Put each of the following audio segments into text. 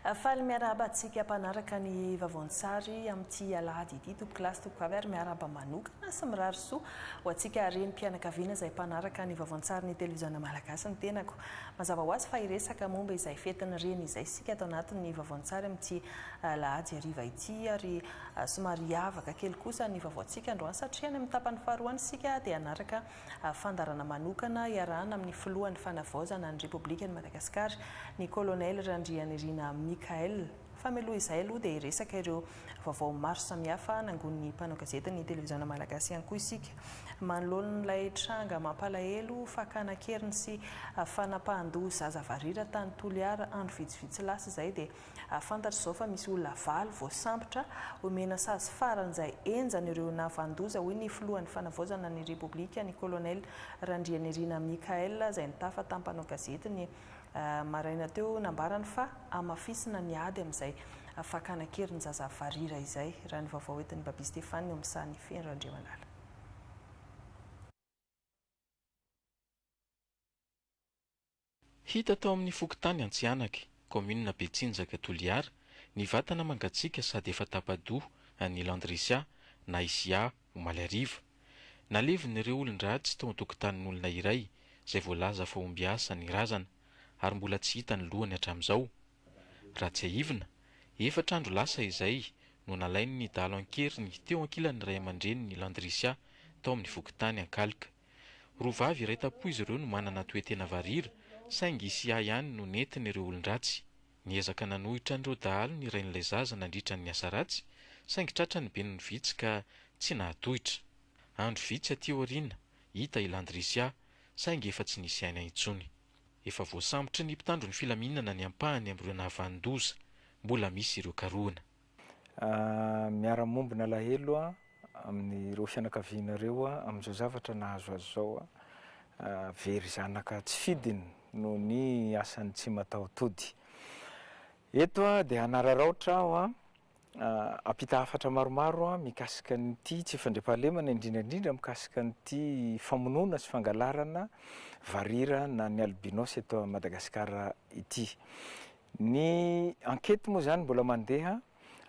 Faly miaraba antsika mpanaraka ny vavaontsary amin'ity alahady ity tompokilasy tompoka ary miaraba manokana sy mirary soa ho antsika renim-pianakaviana izay mpanaraka ny vavaontsary ny televiziona malagasy ny tenako mazava ho azy fa hiresaka momba izay fetiny reny izay sika atao anatin'ny vavaontsary amin'ity alahady hariva ity ary somary avaka kely kosa ny vavaontsika androany satria any amin'ny tapany faharoany sika dia hanaraka fandarana manokana iarahana amin'ny filohan'ny fanavaozana ny Repoblikan'i Madagasikara ny kolonel Randrianirina Mikael fameloha izay aloha dia hiresaka ireo vaovao maro samihafa nangon'ny mpanao gazety ny televiziona malagasy ihany koa isika manoloan'ilay tranga mampalahelo fakana-keriny sy fanapahan-doha zaza varira tany Toliara andro vitsivitsy lasa izay dia fantatra izao fa misy olona valo voasambotra omena sazy faran'izay enjan'ireo navandoza hoy ny filohan'ny fanavaozana ny Repoblika ny kolonel Randrianirina Mikael izay nitafa tamin'ny mpanao gazety ny maraina teo nambarany fa amafisina ny ady amin'izay fakana-keriny zaza varira izay raha ny vaovao entin'ny Babi Stéphane eo amin'sany Fenro Andriamanala. Hita tao amin'ny Fokotany Antsianaky, komina Betsinjaka Toliara, ny vatana mangatsiaka sady efa tapadoha ny Landrisia na Isia omaly ariva. Nalevin'ireo olon-dratsy tao an-tokotanin'olona iray izay voalaza fa omby asa ny razana ary mbola tsy hita ny lohany hatramin'izao. Ratsy aivina, efatra andro lasa izay no nalainy ny dalo ankeriny teo ankilan'ny ray aman-dreny ny Landrisia tao amin'ny Fokotany Ankalika. Roavavy iray tapo izy ireo no manana toetena varira saingy Isia ihany no nentin' ireo olon-dratsy. Niezaka nanohitra an'ireo dahalo ny rain'ilay zaza nandritra ny asa ratsy saingy tratra ny ben'ny vitsy ka tsy nahatohitra. Andro vitsy aty aoriana hita i Landrisia saingy efa tsy nisy aina intsony. Efa voasambotry ny mpitandro ny filaminana ny ampahany amin'ireo nahavandoza, mbola misy ireo karohana. Miara-mombona lahelo amin'ireo fianakavianareo amin'izao zavatra nahazo azy zao very zanaka tsy fidiny no ny asany tsy mataotody. Eto dia hanararaotra aho apita hafatra maromaro mikasika nyity tsy fandriampahalemana indrindrandrindra mikasika nyity famonoana sy fangalarana varira na ny albinos eto Madagasikara ity. Ny ankety moa zany mbola mandeha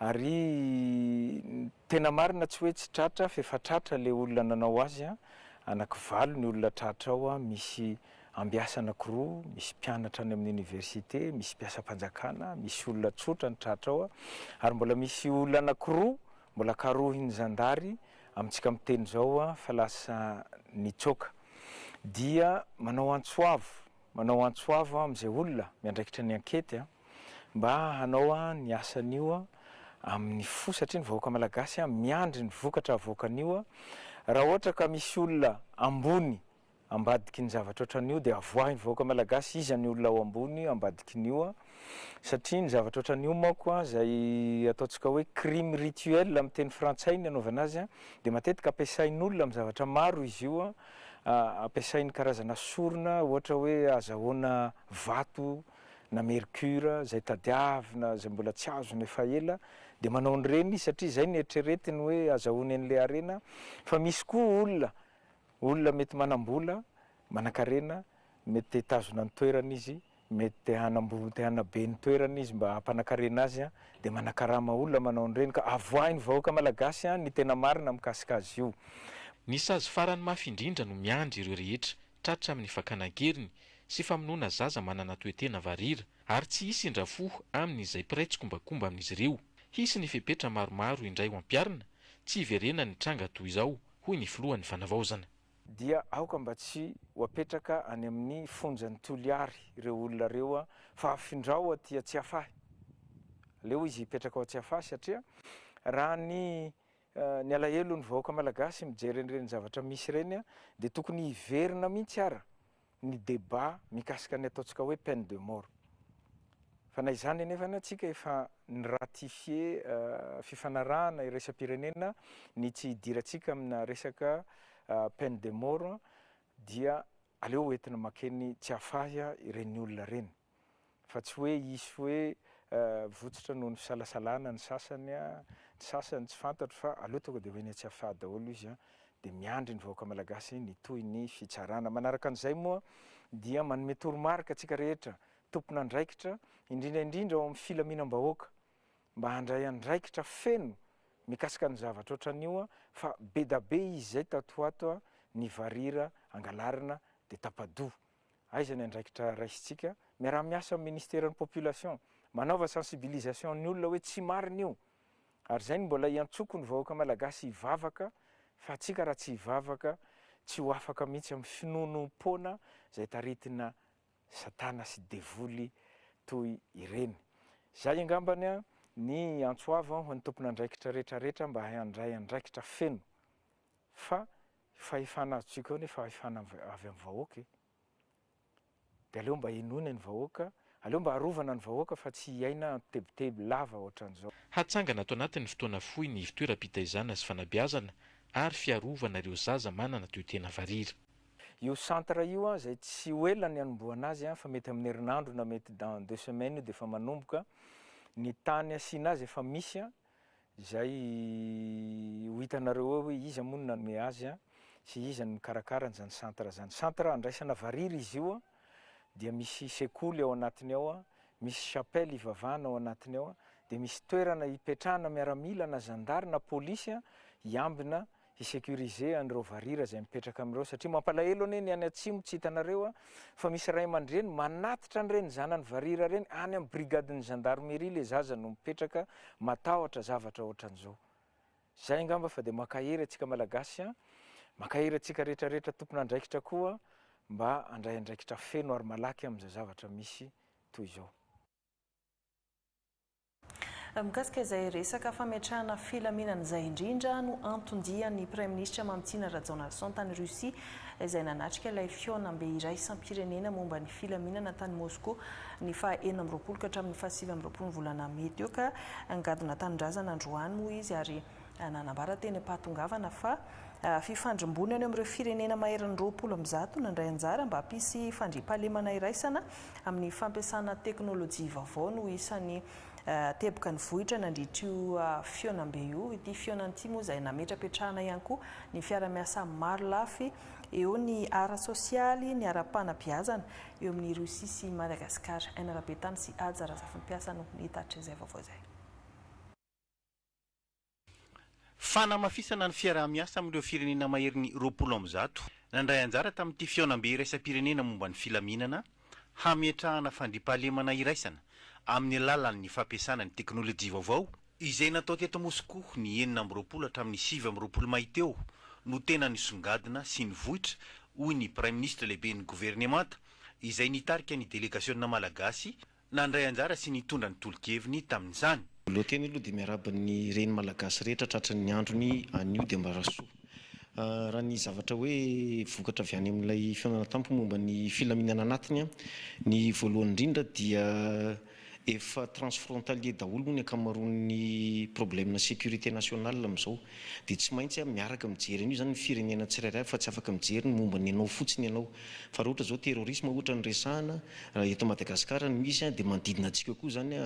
ary tena marina tsy hoe tsy tratra fa efa tratra le olona nanao azy anankivalo ny olona tratra ao misy ambiasa anankiroa, misy mpianatra any amin'ny université, misy mpiasam-panjakana, misy olona tsotra ny tratra ao ary mbola misy olona anankiroa mbola karohin'ny zandary amintsika miteny zao fa lasa nitsoka. Dia manao antsoavo amin'izay olona miandraikitra ny ankety mba hanao ny asan'io amin'ny fo satria ny vahoaka malagasy miandry ny vokatra avoakan'io raha ohatra ka misy olona ambony ambadiky ny zavatra ohatran'io dia avoahiny vahoaka malagasy izy ny olona ao ambony ambadikin'io satria ny zavatra ohatran'io manko izay ataontsika hoe crime rituel amin'ny teny frantsay ny anaovana azy dia matetika ampiasain'olona amin'ny zavatra maro izy io ampiasainy karazana sorona ohatra hoe azahoana vato na mercure izay tadiavina izay mbola tsy azony efa ela dia manao an'ireny satria izay ny eritreretiny hoe azahoany an'ilay arena. Fa misy koa olona mety manambola manan-karena mety tazona ny toerana izy mety hanabe ny toerana izy mba hampanan-karena azy dia manan-karama olona manao an'ireny ka avoahiny vahoaka malagasy ny tena marina mikasika azy io. Ny sazy farany mafy indrindra no miandry ireo rehetra tratra amin'ny fakana-keriny sy famonoana zaza manana toetena varira ary tsy hisy indrafoho amin'izay piraitsi-kombakomba amin'izy ireo. Hisy ny fepetra maromaro indray ho ampiarina tsy hiverena ny tranga toy izao hoy ny filohan'ny fanavaozana. Dia aoka mba tsy ho apetraka any amin'ny fonjan'ny Toliary ireo olona reo fa afindrao aty Atsiafahy. Aleo izy hipetraka ao Atsiafahy satria raha ny alahelo ny vahoaka malagasy mijery ireny zavatra misy ireny dia tokony hiverina mihitsy ny débat mikasika ny ataontsika hoe peine de mort. Fa na izany anefa antsika efa niratifie fifanarahana iraisam-pirenena ny tsy hidirantsika amina resaka peine de mort dia aleo entina makeny Tsiafahy ireny olona ireny. Fa tsy hoe isy hoe votsotra noho ny fisalasalana ny sasany tsy fantatro fa aleo tonga dia hoe ny Tsiafahy daholo izy dia miandry ny vahoaka malagasy ny toy ny fitsarana. Manaraka an'izay moa dia manome toromarika antsika rehetra tompon'andraikitra indrindraindrindra ao amin'ny filaminam-bahoaka mba handray andraikitra feno mikasika ny zavatra ohatran'io fa be da be izy zay tatoato a ny varira angalarina de tapadoa aiza ny andraikitra raisitsika miara-miasa amin'ny ministèren'ny population manaova sensibilisation ny olona hoe tsy marina io ary zay ny mbola iantsoko ny vahoaka malagasy hivavaka fa atsika raha tsy hivavaka tsy ho afaka mihitsy amin'ny finonom-pona zay taritina satana sy devoly toy ireny zay angambany a ny antsoava ho ny tompon'andraikitra rehetrarehetra mba handray andraikitra feno fa fahefana azotsika eo ny fahefana avy amin'ny vahoaka de aleo mba inony ny vahoaka aleo mba harovana ny vahoaka fa tsy hiaina tebiteby lava ohatran'izao hatsangana ato anatin'ny fotoana fohy ny fitoeram-pitaizana sy fanabeazana ary fiarovana ireo zaza manana toe-tena varira io centre io a zay tsy ho elany anomboana azy a fa mety amin'ny herinandro na mety dans 2 semaines io de efa manomboka ny tany asiana azy efa misy a zay ho hitanareo eo hoe iza moa no nanome azy a sy iza ny mikarakara zany centre andraisana varira izy io a dia misy sekoly ao anatiny ao a misy chapelle ivavahana ao anatiny ao a de misy toerana hipetrahana miaramila na zandary na polisy a hiambina hisécuriser an'ireo varira zay mipetraka amin'ireo satria mampalahelo anie ny any atsimo tsy hitanareo a fa misy ray aman-dreny manatitra an'ireny zanany varira reny any amin'ny brigadiny gendarmerie le zaza no mipetraka matahotra zavatra ohatran'izao zay angamba fa de makahery atsika malagasy a makahery atsika rehetrarehetra tompon'andraikitra koa mba andray andraikitra feno ary malaky amin'izay zavatra misy toy izao mikasika izay resaka fametrahana filaminana izay indrindra no antondian'ny prime ministre Mamtsina Rajaonarison tany Russie izay nanatrika ilay fionam-be iray isam-pirenena momba ny filaminana tany Moscou ny faha 4 ka hatramin'ny faha 5 volana mety eo ka angadina tanindrazana androany moa izy ary nanambara teny ampatongavana fa fifandrimbona any amin'ireo firenena maheran'ny 20 nandray anjara mba hampisy fandriam-pahalemana iraisana amin'ny fampiasana teknôlôjia vaovao no isan'ny teboka ny vohitra nandritro fionam-be io ity fionan'ity moa izay nametrapetrahana ihany koa ny fiara-miasa maro lafy eo ny ara sosialy ny ara-panabeazana eo amin'ny Rosia sy Madagasikara NRB-tany sy Adzara zafim-piasa no nitatitra izay vaovao izay fanamafisana ny fiaraha-miasa amin'ireo firenena maherin'ny 20 nandray anjara tamin'ity fionam-be iraisam-pirenena momba ny filaminana hametrahana fandriam-pahalemana iraisana amin'ny alalan'ny fampiasana ny teknôlôjia vaovao izay natao teto Moscou ny 4 hatramin'ny 7 may teo no tena nisongadina sy ny vohitra hoy ny prime ministre lehibe ny gouvernemanta izay nitarika ny délégationna malagasy nandray anjara sy nitondra ny tolokeviny tamin'izany loha teny aloha dia miaraba ny reny malagasy rehetra tratran'ny androny anio dia mbarasoa raha ny zavatra hoe vokatra avy any amin'ilay fionana tampo momba ny filaminana anatiny a ny voalohany indrindra dia efa transfrontalier daholo moa ny ankamaroan'ny problème sécurité nationale amin'izao dia tsy maintsy miaraka mijery an'io zany ny firenena tsirairay fa tsy afaka mijery ny momba ny anao fotsiny ianao fa raha ohatra zao terrorisme ohatra ny resahana eto Madagasikara ny misy dia manodidina antsika koa zany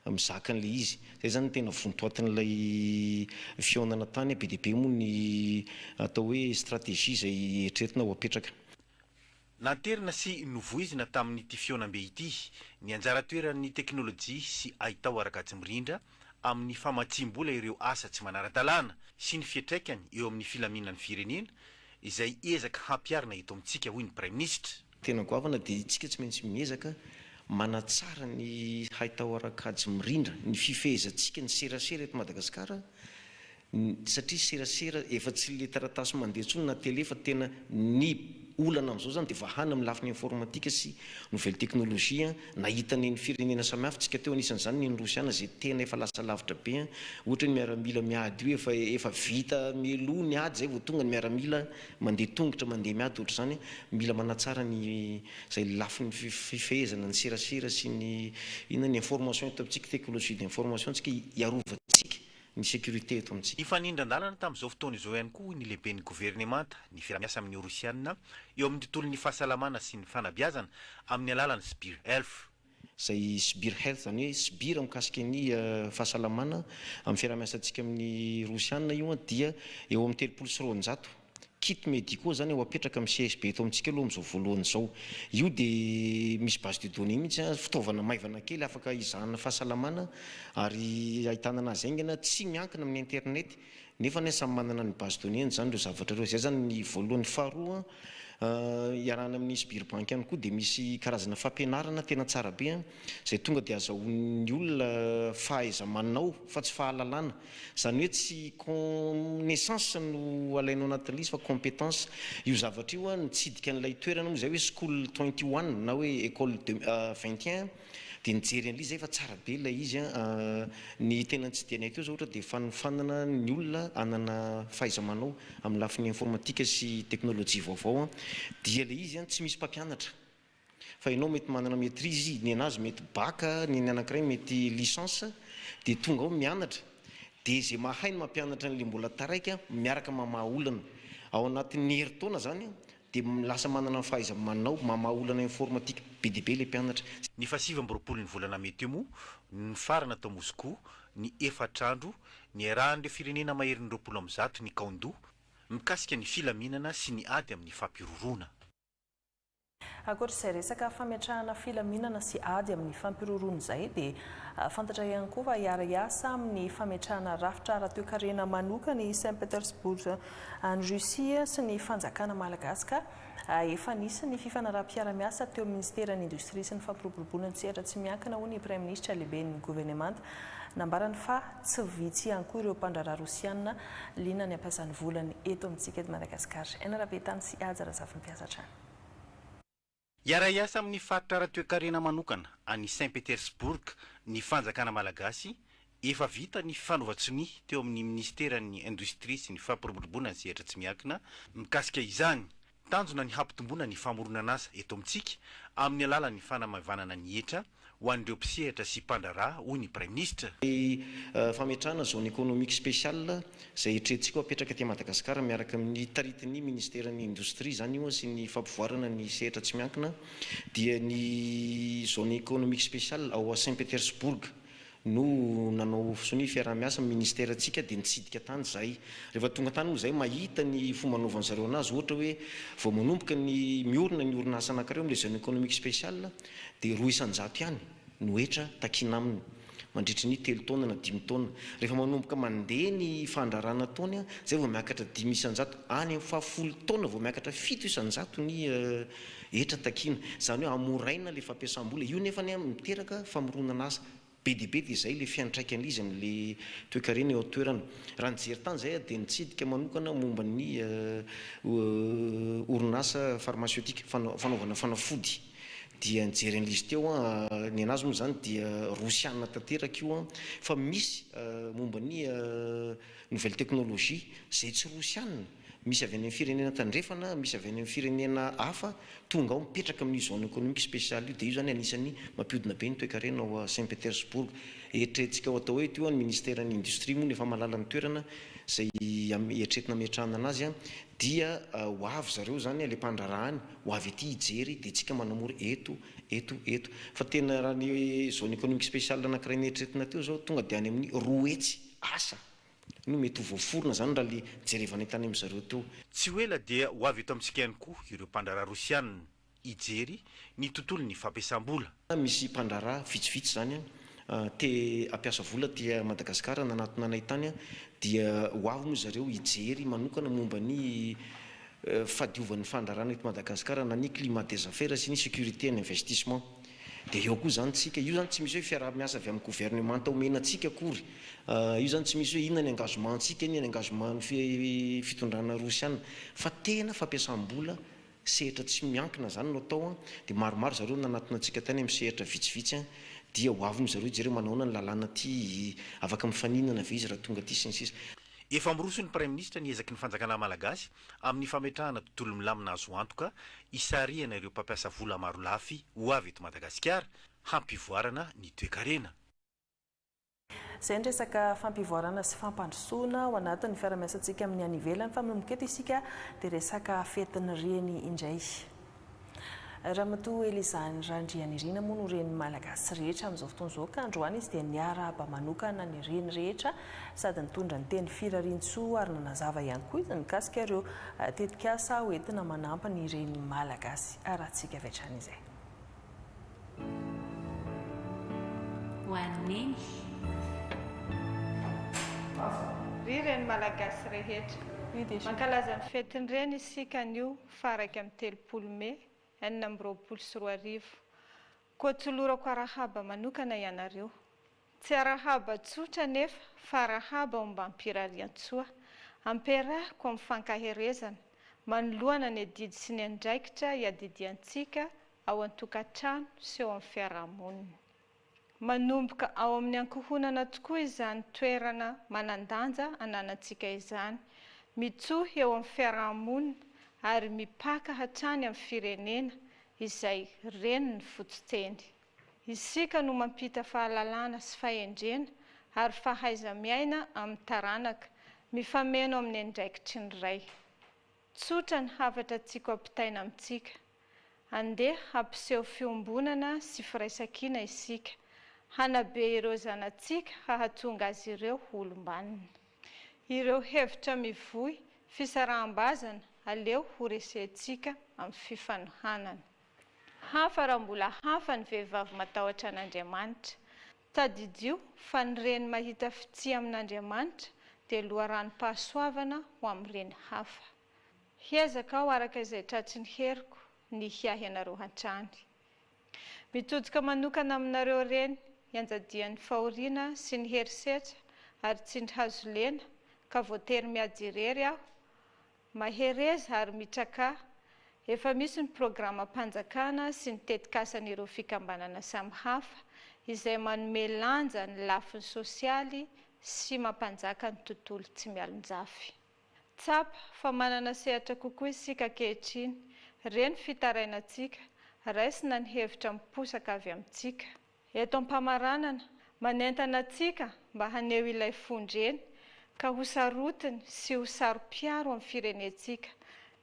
mizaka an'ilay izy zay zany tena vontoatin'ilay fionana tany be dia be moa ny atao hoe stratégie zay eritreretina ho apetraka nanterina sy novoizina tamin'ity fionam-be ity ny anjara toeran'ny teknôlôjia sy ahitao araka-tsy mirindra amin'ny famatsim-bola ireo asa tsy manara-dalàna sy ny fiatraikany eo amin'ny filaminan'ny firenena izay ezaka hampiarina eto amintsika hoy ny prime ministre tena goavana dia itsika tsy maintsy miezaka manatsara ny haitao araka-tsy mirindra ny fifehezantsika ny serasera eto Madagasikara satria serasera efa tsy le taratasy mandeha ntsony na tele fa tena ny olana amin'izao zany dia vahana amin'ny lafiny informatika sy nouvelle teknôlôjia nahitany ny firenena samihafa tsika teo anisan'izany ny rosiana zay tena efa lasa lavitra be ohatra ny miaramila miady io efa vita meloa ny ady zay vao tonga ny miaramila mandeha tongotra mandeha miady ohatra zany mila manatsara ny zay lafiny fifehezana ny serasera sy ny inona ny information eto amintsika teknôlôjia d'information tsika hiarovantsika ny sécurité eto amintsika ifanindran-dalana tamin'izao fotoana izao ihany koa ny lehiben'ny gouvernemanta ny fiara-miasa amin'ny rosiana eo amin'ny tontolon'ny fahasalamana sy ny fanabeazana amin'ny alalan'ny Sbir Health zay Sbir Health zany hoe Sbir mikasika ny fahasalamana amin'ny fiara-miasantsika amin'ny rosiana io dia eo amin'ny 300 kit médicaux zany ho apetraka amin'ny CSB eto amintsika aloha amin'izao voalohany izao. Io dia misy base de données mihitsy fitaovana maivana kely afaka izahana fahasalamana ary ahitana anazy aingana tsy miankina amin'ny internet nefa ny samy manana ny base de données zany ireo zavatra ireo. Zay zany ny voalohany. Faharoa, iarahana amin'ny Sberbank ihany koa dia misy karazana fampianarana tena tsara be izay tonga dia azahoan'ny olona fahaiza-manao fa tsy fahalalana. Zany hoe tsy connaissance no alainao anatin'izy fa compétence. Io zavatra io nitsidika an'ilay toerana moa zay hoe school 21 na hoe école 21 dia nijery an'ilay zay fa tsara be ilay izy ny tena tsy dianay teo zao ohatra dia fanofanana ny olona anana fahaiza-manao amin'ny lafiny informatika sy teknôlôjia vaovao dia ilay izy tsy misy mpampianatra fa ianao mety manana maîtrise, ny anazy mety baka, ny anankiray mety licence dia tonga ao mianatra dia zay mahay ny mampianatra n'ilay mbola taraika miaraka mamaha olana ao anatin'ny herintaona zany dia lasa manana fahaiza-manao mamaha olana informatika be dia be ilay mpianatra. Ny 7 volana May teo moa ny farana tao Moscou ny 4 andro ny arahan'ireo firenena maherin'ny 20 ny Kaondo mikasika ny filaminana sy ny ady amin'ny fampirorona. Akoatr'izay resaka fametrahana filaminana sy ady amin'ny fampirorona izay dia fantatra ihany koa fa hiara-hiasa amin'ny fametrahana rafitra ara-toe-karena manokana ny Saint Petersbourg any Russia sy ny fanjakana malagasy ka efa nisy ny fifanaraha-piara-miasa teo amin'ny ministeran'ny indostria sy ny fampiroboroboana ny sehatra tsy miankina ho ny Prime Ministre lehiben'ny gouvernemanta nambarany fa tsy vitsy ihany koa ireo mpandraraha rosiana liana ny ampiasan'ny volany eto amintsika eto Madagasikara. Enarabetany sy aja razafy mpiasa trano. Hiara-hiasa amin'ny faritra ara-toe-karena manokana any Saint Petersbourg ny fanjakana malagasy efa vita ny fifanovatsiny teo amin'ny ministeran'ny indostria sy ny fampiroboroboana ny sehatra tsy miankina mikasika izany tanjona ny hampitomboana ny famoronana asa eto amintsika amin'ny alalan'ny fanamavanana ny hetra ho an'ireo mpisehatra sy mpandraraha hoy ny Prime Ministre. Fametrahana zone économique spéciale izay etrentsika apetraka aty Madagasikara miaraka amin'ny taritin'ny ministeran'ny indostria zany io sy ny fampivoarana ny sehatra tsy miankina dia ny zone économique spéciale ao Saint Petersbourg no nanao fisony fiara-miasa ministère antsika dia nitsidika tany zay. Rehefa tonga tany moa zay mahita ny fomba naovan'ny zareo anazy ohatra hoe vao manomboka ny miorina ny orinasa anankiray amin'ilay zone économique spéciale dia 2 isan-jato ihany no hetra takina aminy mandritra ny 3 taona na 5 taona. Rehefa manomboka mandeha ny fandrarana taony zay vao miakatra 5 isan-jato any amin'ny 10 taona vao miakatra 7 isan-jato ny hetra takina. Zany hoe amoraina le fampiasam-bola io nefa ny miteraka famoronana asa be dia be dia izay le fiantraikan'izy izy amin'le toe-karena eo toerana. Raha nijery tany zay dia nitsidika manokana momba ny orinasa pharmaceutique fanaovana fanafody dia nijery an'izy teo ny anazy moa zany dia rosiana tanteraka io fa misy momba ny nouvelle technologie zay tsy rosiana, misy avy any amin'ny firenena tandrefana, misy avy any amin'ny firenena hafa tonga ao mipetraka amin'ny zone économique spéciale io dia io zany anisan'ny mampiodina be ny toe-karena ao Saint Petersbourg. Eritreretintsika ao atao hoe teo ny ministeran'ny indostria moa efa malala ny toerana zay eritreretina metrahana anazy dia ho avy zareo zany le mpandrarahany ho avy ety hijery dia tsika manamora eto fa tena raha ny zone économique spéciale anankiray nieritreretina teo zao tonga dia any amin'ny 2 hetsy asa no mety ho voaforona zany raha le jerevana tany amin'izareo teo. Tsy ho ela dia ho avy eto amintsika ihany koa ireo mpandraraha rosiana hijery ny tontolon'ny fampiasam-bola. Misy mpandraraha vitsivitsy zany te ampiasa vola tia Madagasikara nanantonanay tany dia ho avy moa zareo hijery manokana momba ny fadiovan'ny fandrarana eto Madagasikara na ny climat des affaires sy ny sécurité et investissement. Dia eo koa zany tsika io zany tsy misy hoe fiaraha-miasa avy amin'ny gouvernement omenantsika akory, io zany tsy misy hoe inona ny engagement antsika ny engagement ny fitondrana rosiana fa tena fampiasam-bola sehatra tsy miankina zany no atao dia maromaro zareo nanatona antsika tany amin'ny sehatra vitsivitsy dia ho avy moa zareo jereo manaona ny lalàna ty afaka mifaninana ve izy raha tonga ty sy ny sisa. Efa miroso ny Prime Ministre ny ezaky ny fanjakana malagasy amin'ny fametrahana tontolo milamina azo antoka isarihana ireo mpampiasa vola maro lafy ho avy eto Madagasikara hampivoarana ny toe-karena. Izay ny resaka fampivoarana sy fampandrosoana ao anatin'ny fiara-miasantsika amin'ny any ivelany fa manomboka eto isika dia resaka fetin'ny reny indray. raha matoa elizany randriany irina moa no reny malagasy rehetra amin'izao fotoana izao ka androany izy dia niarahaba manokana ny reny rehetra sady nitondra ny teny firarian-tsoa ary nanazava ihany koa izy mikasika ireo tetikasa hoentina manampy ny reny malagasy arahantsika avy hatrany izay. Hoaneny ry reny malagasy rehetra mankalaza ny fetin'ireny isika anio faraka amin'ny 3 Mey 2024 koa tsolorako arahaba manokana ianareo tsy arahaba tsotra nefa fa arahaba omba ampirarian-tsoa amperahako amin'ny fankaherezana manoloana ny adidy sy ny andraikitra iadidiantsika ao an-tokantrano sy eo amin'ny fiarahamonina manomboka ao amin'ny ankohonana tokoa izany toerana manandanja ananantsika izany mitsohy eo amin'ny fiarahamonina ary mipaka hatrany amin'ny firenena izay reny ny fototseny isika no mampita fahalalana sy fahendrena ary fahaiza miaina amin'ny taranaka mifameno amin'ny andraikitry ny ray tsotra ny havatra tsika ampitaina amintsika andeha hampiseho fiombonana sy firaisankina isika hanabe ireo zanatsika hahatonga azy ireo olombanina ireo hevitra mivoy fisaraham-bazana aleo ho resentsika amin'ny fifanohanana hafa raha mbola hafa ny vehivavy matahotra an'Andriamanitra tadidio fa ny reny mahita fitsia amin'Andriamanitra dia loharanom-pahasoavana ho amin'ireny hafa hiezaka aho araka izay tratry ny heriko ny hiahy ianareo hatrany mitodika manokana aminareo reny hianjadian'ny fahoriana sy ny herisetra ary tsindry hazo lena ka voatery miajerery aho mahereza ary mitraka efa misy ny programa mpanjakana sy ny tetikasan'ireo fikambanana samihafa izay manome lanja ny lafiny sosialy sy mampanjaka ny tontolo tsy mialonjafy tsapa fa manana sehatra kokoa isika ankehitriny reny fitarainantsika raisina ny hevitra miposaka avy amintsika eto am-pamaranana manentana antsika mba haneho ilay fondreny ka ho sarotiny sy ho saro-piaro amin'ny firenetsika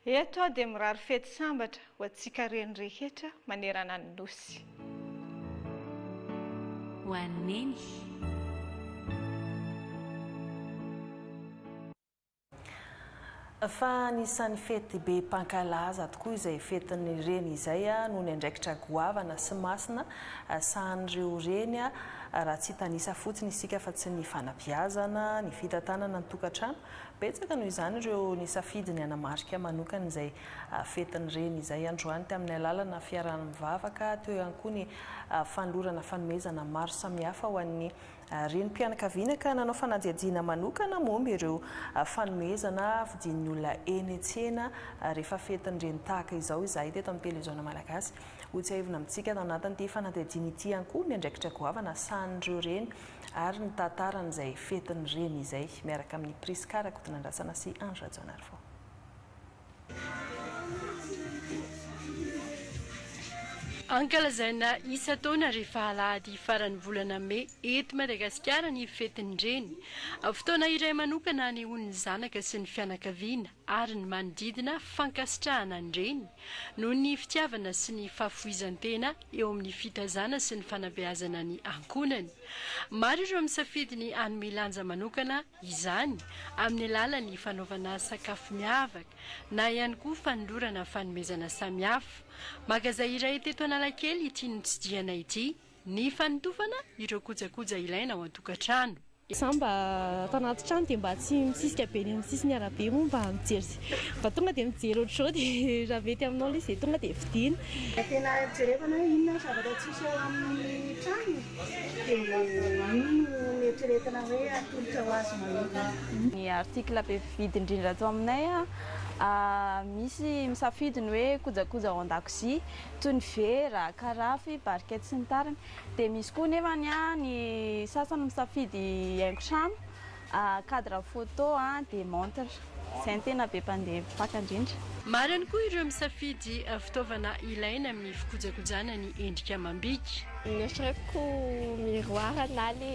eto aho dia mirary fety sambatra ho antsika reny rehetra manerana ny nosy hoaneny fa nisan'ny fety be mpankalaza tokoa izay fetin'ny reny izay noho ny andraikitra goavana sy masina sahan'ireo reny raha tsy tanisa fotsiny isika fa tsy ny fanapiazana ny fitantanana ny tokantrano betsaka noho izany ireo nisafidy ny anamarika manokana izay fetin'ny reny izay androany tamin'ny alalana fiarahana mivavaka teo ihany koa ny fanolorana fanomezana maro samihafa ho an'ny renim-pianakaviana ka nanao fanadihadiana manokana momba ireo fanomezana vidin'ny olona eny an-tsena rehefa fetin'ny reny tahaka izao izahay teto amin'ny televiziona malagasy ho tsy ahivina amintsika tao anatin'ity fanadihadiana ity ihany koa ny andraikitra goavana sahan'ireo reny ary ny tantaran'izay fetin'ny reny izay miaraka amin'ny Priskara Kotonandrasana sy Ange Rajonarvo. Ankalazaina isa taona rehefa alahady faran'ny volana Mey eto Madagasikara ny fetin'ny reny fotoana iray manokana ny ny zanaka sy ny fianakaviana ary ny manodidina fankasitrahana ny reny noho ny fitiavana sy ny fahafoizan-tena eo amin'ny fitazana sy ny fanabeazana ny ankonany maro ireo misafidy ny hanome lanja manokana izany amin'ny alalan'ny fanaovana sakafo miavaka na ihany koa fanolorana fanomezana samihafa magaza iray teto Analakely ity notsidiana ity ny fanotofana ireo kojakoja ilaina ao an-tokantrano samba atao anaty trano dia mba tsy misisika be ny amin'ny sisiny arabe moa mba mijery mba tonga dia mijery ohatr'izao dia raha mety aminao ilay izay tonga dia vidiana tena jerevana hoe inona zavatra tsisy eo amin'ny trano dia ino eritreretina hoe atolotra ho azy mahita ny artikla be vidy indrindra atao aminay misy misafidy ny hoe kojakoja ao an-dakozia toy ny vera, karafy, barikety sy ny tariny dia misy koa nefany ny sasany misafidy haingon-trano cadre photo dia montre izay ny tena be mpandeha mpaka indrindra. Maro ihany koa ireo misafidy fitaovana ilaina amin'ny fikojakojana ny endrika amam-bika. Mieritreretiko miroir na le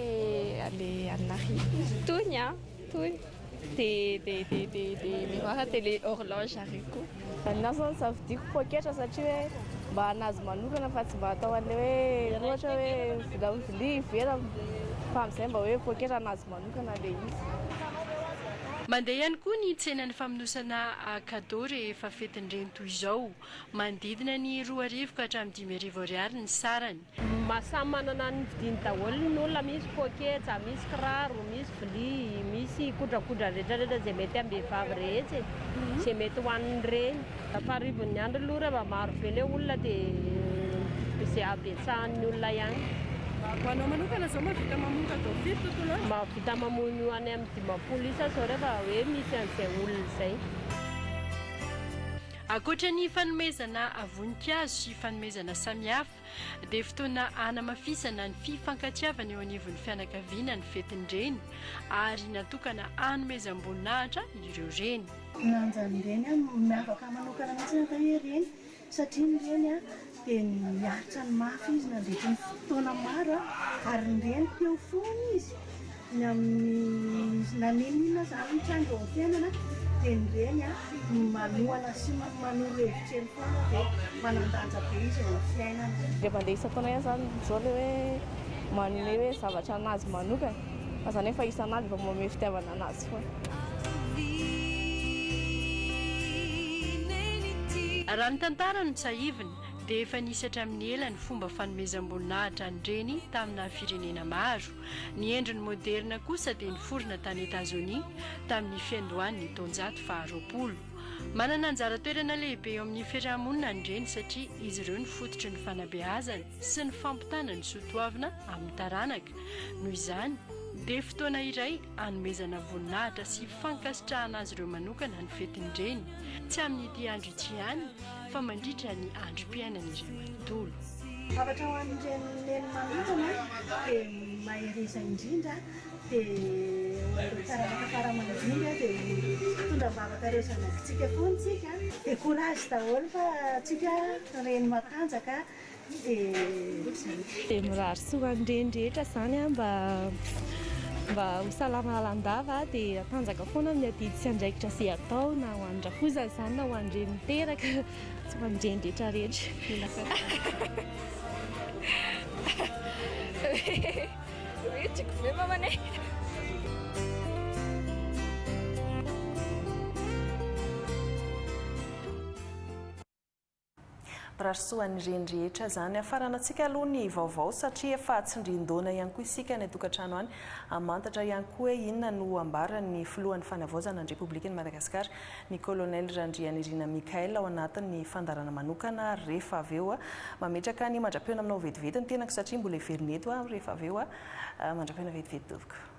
anarivo tony tony de miroir dia le horloge ary koa. Anao zany safidiako poketra satria hoe mba hanazy manokana fa tsy mba atao an'ilay hoe ohatra hoe vilia vera fa amin'izay mba hoe pôketra hanazy manokana ilay izy. Mandeha ihany koa ny tsenan'ny famonosana cadeau rehefa fetin-dreny toy izao, manodidina ny 2,00 ka hatramin'ny 5,000 ariary ny sarany. Samy manana ny vidiny daholo ny olona, misy pôketra, misy kiraro, misy vilia, misy kodrakodra rehetrarehetra izay mety am-behivavy rehetra, izay mety ho an'ny reny. Farivon'ny andro aloha rehefa maro be ilay olona dia izay abetsahan'ny olona ihany. Ho anao manokana izao mahavita mamono cadeau firy tontolo andro? Mahavita mamono any amin'ny 500 isa zao rehefa hoe misy an'izay olona izay. Ankoatra ny fanomezana voninkazo sy fanomezana samihafa, dia fotoana hanamafisana ny fifankatiavana eo anivon'ny fianakaviana ny fetin-dreny ary natokana hanomezam-boninahitra ireo reny. Nanjany reny miavaka manokana mihitsy natao hoe reny satria ny reny dia miaritra ny mafy izy nandritra ny fotoana maro ary ny reny teo foana izy ny amin'ny naninina zany mitrango ao fiainana dia ny reny manohana sy manoro hevitreny foana dia manandanja be izy ao amin'ny fiainana. Dia mandeha isan-taona ihany zany izao ilay hoe manome hoe zavatra anazy manokana fa zany hoe fa isan'andro efa manome fitiavana anazy foana. Raha ny tantara no tsahivina dia efa nisy hatramin'ny ela ny fomba fanomezam-boninahitra ny reny tamina firenena maro. Ny endriny moderna kosa dia niforona tany Etazonia tamin'ny fiandohan'ny taonjato 20. Manana anjara toerana lehibe eo amin'ny fiarahamonina ny reny satria izy ireo ny fototry ny fanabeazana sy ny fampitana ny soatoavina amin'ny taranaka. Noho izany dia fotoana iray hanomezana voninahitra sy fankasitrahana azy ireo manokana ny fetin-dreny, tsy amin'ity andro ity ihany fa mandritra ny androm-piainan'ireo manontolo. Zavatra ho an'ny reny manokana dia mahirisa indrindra dia taranaka faramanindrindra dia tondra vavaka resana tsika foana tsika dia courage daholo fa tsika reny matanjaka dia mirary soan'ny reny rehetra zany mba ho salama lalandava dia atanjaka foana amin'ny adidy sy andraikitra izay atao na ho andrahozana izany na ho an'ireny miteraka tsy ho an'ireny rehetrarehetra. Rahasoan'ny reny rehetra zany afaranantsika aloha ny vaovao satria efa tsindrin-dona ihany koa isika ny tokantrano any amantatra ihany koa hoe inona no ambaran'ny filohan'ny fanavaozana ny Repoblikan'i Madagasikara ny colonel Randrianirina Mikael ao anatin'ny fandarana manokana rehefa avy eo mametraka ny mandra-piona aminao vetivety ny tenako satria mbola heverinety rehefa avy eo mandra-piona vetivety doviko.